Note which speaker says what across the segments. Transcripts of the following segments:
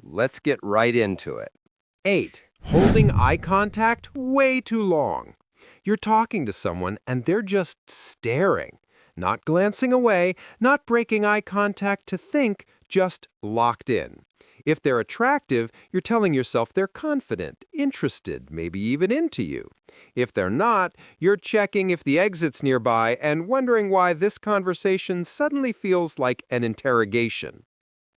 Speaker 1: let's get right into it.
Speaker 2: 8. Holding eye contact way too long. You're talking to someone and they're just staring, not glancing away, not breaking eye contact to think, just locked in. If they're attractive, you're telling yourself they're confident, interested, maybe even into you. If they're not, you're checking if the exit's nearby and wondering why this conversation suddenly feels like an interrogation.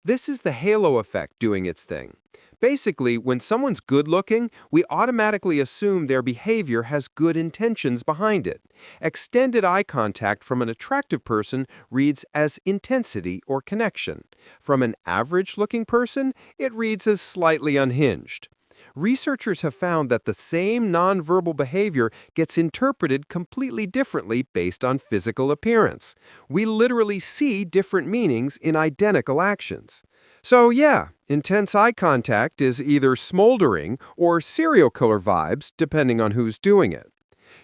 Speaker 2: This is the halo effect doing its thing. Basically, when someone's good-looking, we automatically assume their behavior has good intentions behind it. Extended eye contact from an attractive person reads as intensity or connection. From an average-looking person, it reads as slightly unhinged. Researchers have found that the same nonverbal behavior gets interpreted completely differently based on physical appearance. We literally see different meanings in identical actions. So yeah, intense eye contact is either smoldering or serial killer vibes, depending on who's doing it.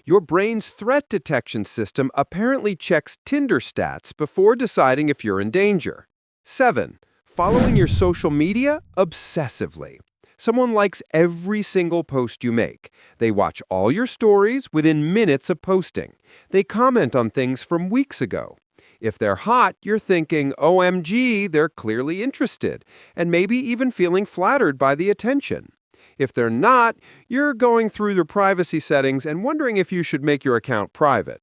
Speaker 2: Your brain's threat detection system apparently checks Tinder stats before deciding if you're in danger. 7. Following your social media obsessively. Someone likes every single post you make. They watch all your stories within minutes of posting. They comment on things from weeks ago. If they're hot, you're thinking, OMG, they're clearly interested, and maybe even feeling flattered by the attention. If they're not, you're going through your privacy settings and wondering if you should make your account private.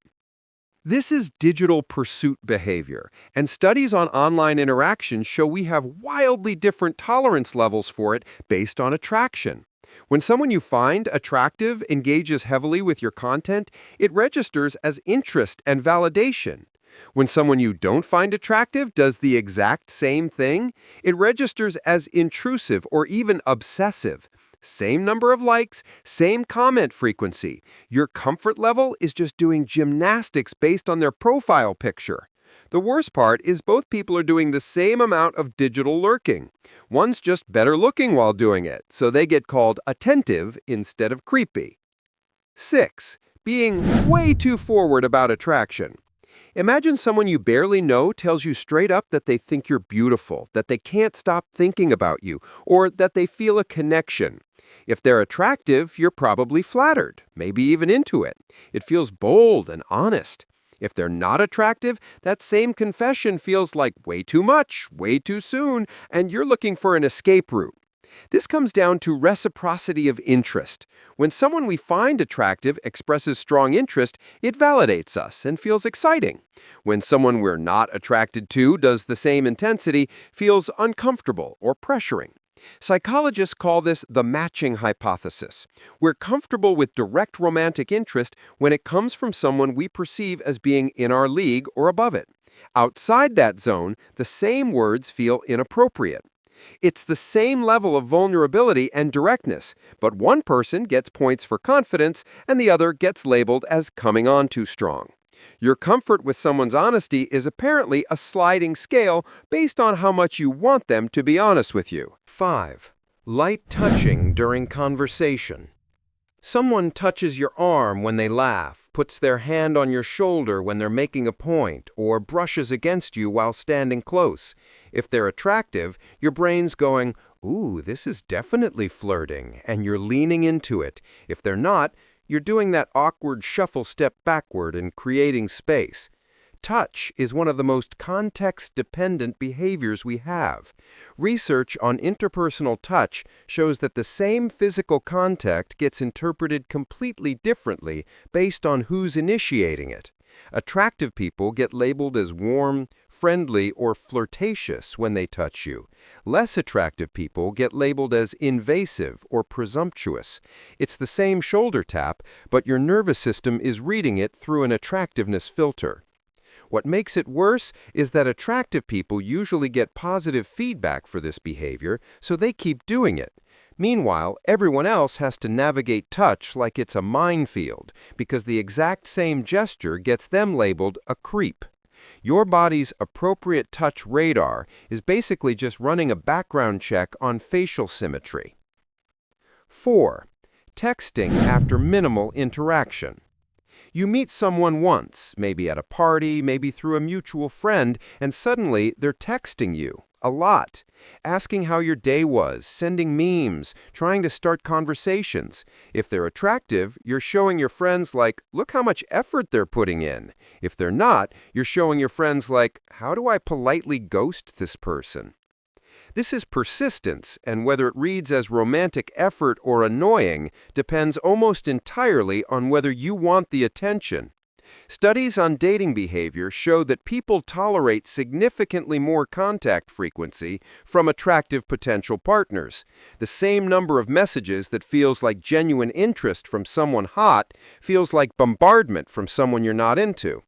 Speaker 2: This is digital pursuit behavior, and studies on online interaction show we have wildly different tolerance levels for it based on attraction. When someone you find attractive engages heavily with your content, it registers as interest and validation. When someone you don't find attractive does the exact same thing, it registers as intrusive or even obsessive. Same number of likes, same comment frequency. Your comfort level is just doing gymnastics based on their profile picture. The worst part is both people are doing the same amount of digital lurking. One's just better looking while doing it, so they get called attentive instead of creepy. 6. Being way too forward about attraction. Imagine someone you barely know tells you straight up that they think you're beautiful, that they can't stop thinking about you, or that they feel a connection. If they're attractive, you're probably flattered, maybe even into it. It feels bold and honest. If they're not attractive, that same confession feels like way too much, way too soon, and you're looking for an escape route. This comes down to reciprocity of interest. When someone we find attractive expresses strong interest, it validates us and feels exciting. When someone we're not attracted to does the same intensity, feels uncomfortable or pressuring. Psychologists call this the matching hypothesis. We're comfortable with direct romantic interest when it comes from someone we perceive as being in our league or above it. Outside that zone, the same words feel inappropriate. It's the same level of vulnerability and directness, but one person gets points for confidence and the other gets labeled as coming on too strong. Your comfort with someone's honesty is apparently a sliding scale based on how much you want them to be honest with you. 5. Light touching during conversation. Someone touches your arm when they laugh, puts their hand on your shoulder when they're making a point, or brushes against you while standing close. If they're attractive, your brain's going, ooh, this is definitely flirting, and you're leaning into it. If they're not, you're doing that awkward shuffle step backward and creating space. Touch is one of the most context-dependent behaviors we have. Research on interpersonal touch shows that the same physical contact gets interpreted completely differently based on who's initiating it. Attractive people get labeled as warm, friendly, or flirtatious when they touch you. Less attractive people get labeled as invasive or presumptuous. It's the same shoulder tap, but your nervous system is reading it through an attractiveness filter. What makes it worse is that attractive people usually get positive feedback for this behavior, so they keep doing it. Meanwhile, everyone else has to navigate touch like it's a minefield, because the exact same gesture gets them labeled a creep. Your body's appropriate touch radar is basically just running a background check on facial symmetry. 4. Texting after minimal interaction. You meet someone once, maybe at a party, maybe through a mutual friend, and suddenly they're texting you, a lot. Asking how your day was, sending memes, trying to start conversations. If they're attractive, you're showing your friends like, look how much effort they're putting in. If they're not, you're showing your friends like, how do I politely ghost this person? This is persistence, and whether it reads as romantic effort or annoying depends almost entirely on whether you want the attention. Studies on dating behavior show that people tolerate significantly more contact frequency from attractive potential partners. The same number of messages that feels like genuine interest from someone hot feels like bombardment from someone you're not into.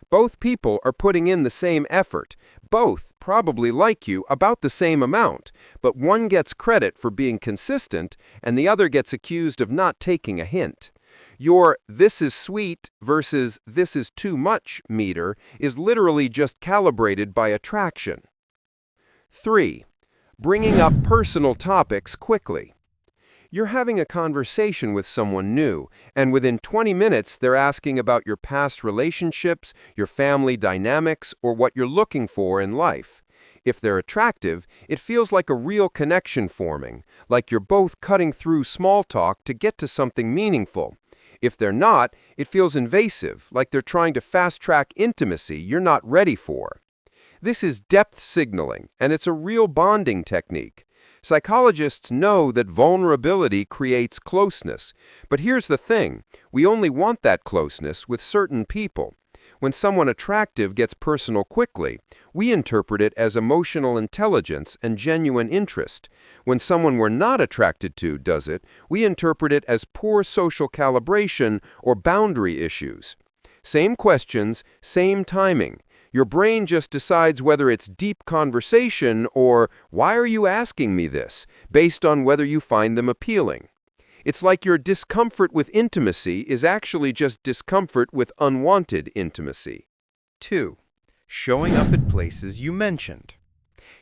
Speaker 2: Both people are putting in the same effort. Both probably like you about the same amount, but one gets credit for being consistent and the other gets accused of not taking a hint. Your "this is sweet" versus "this is too much" meter is literally just calibrated by attraction. 3. Bringing up personal topics quickly. You're having a conversation with someone new, and within 20 minutes they're asking about your past relationships, your family dynamics, or what you're looking for in life. If they're attractive, it feels like a real connection forming, like you're both cutting through small talk to get to something meaningful. If they're not, it feels invasive, like they're trying to fast-track intimacy you're not ready for. This is depth signaling, and it's a real bonding technique. Psychologists know that vulnerability creates closeness, but here's the thing, we only want that closeness with certain people. When someone attractive gets personal quickly, we interpret it as emotional intelligence and genuine interest. When someone we're not attracted to does it, we interpret it as poor social calibration or boundary issues. Same questions, same timing. Your brain just decides whether it's deep conversation or why are you asking me this, based on whether you find them appealing. It's like your discomfort with intimacy is actually just discomfort with unwanted intimacy. 2. Showing up at places you mentioned.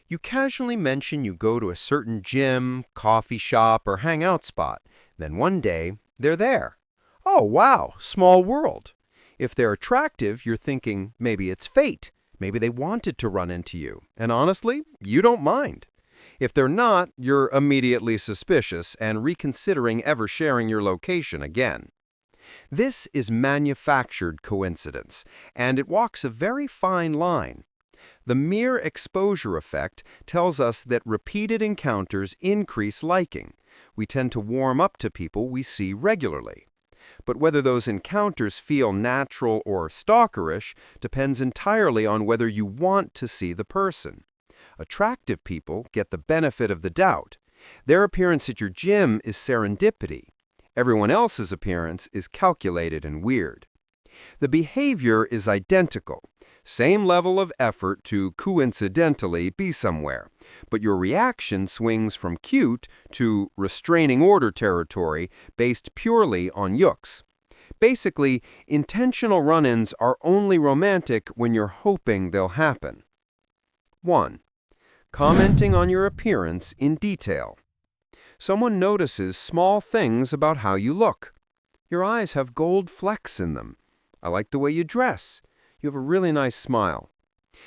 Speaker 2: You casually mention you go to a certain gym, coffee shop, or hangout spot. Then one day, they're there. Oh, wow, small world. If they're attractive, you're thinking maybe it's fate. Maybe they wanted to run into you. And honestly, you don't mind. If they're not, you're immediately suspicious and reconsidering ever sharing your location again. This is manufactured coincidence, and it walks a very fine line. The mere exposure effect tells us that repeated encounters increase liking. We tend to warm up to people we see regularly. But whether those encounters feel natural or stalkerish depends entirely on whether you want to see the person. Attractive people get the benefit of the doubt. Their appearance at your gym is serendipity. Everyone else's appearance is calculated and weird. The behavior is identical. Same level of effort to coincidentally be somewhere, but your reaction swings from cute to restraining order territory based purely on yooks. Basically, intentional run-ins are only romantic when you're hoping they'll happen. 1. Commenting on your appearance in detail. Someone notices small things about how you look. Your eyes have gold flecks in them. I like the way you dress. You have a really nice smile.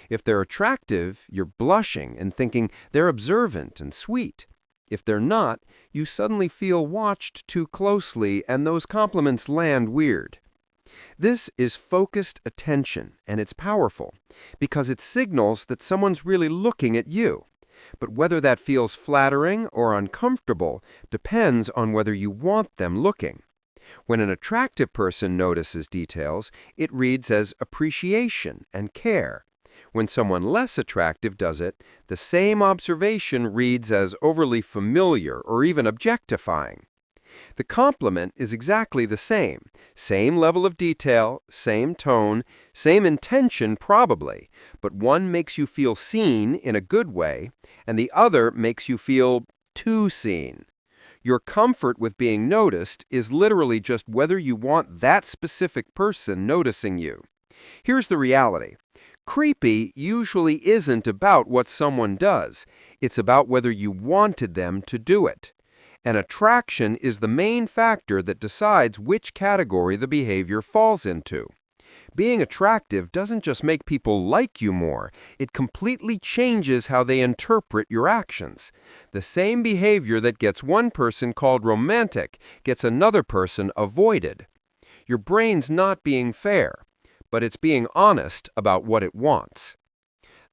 Speaker 2: If they're attractive, you're blushing and thinking they're observant and sweet. If they're not, you suddenly feel watched too closely and those compliments land weird. This is focused attention, and it's powerful because it signals that someone's really looking at you. But whether that feels flattering or uncomfortable depends on whether you want them looking. When an attractive person notices details, it reads as appreciation and care. When someone less attractive does it, the same observation reads as overly familiar or even objectifying. The compliment is exactly the same. Same level of detail, same tone, same intention probably, but one makes you feel seen in a good way, and the other makes you feel too seen. Your comfort with being noticed is literally just whether you want that specific person noticing you. Here's the reality. Creepy usually isn't about what someone does. It's about whether you wanted them to do it. And attraction is the main factor that decides which category the behavior falls into. Being attractive doesn't just make people like you more, it completely changes how they interpret your actions. The same behavior that gets one person called romantic gets another person avoided. Your brain's not being fair, but it's being honest about what it wants.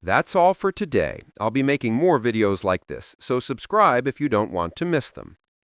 Speaker 2: That's all for today. I'll be making more videos like this, so subscribe if you don't want to miss them.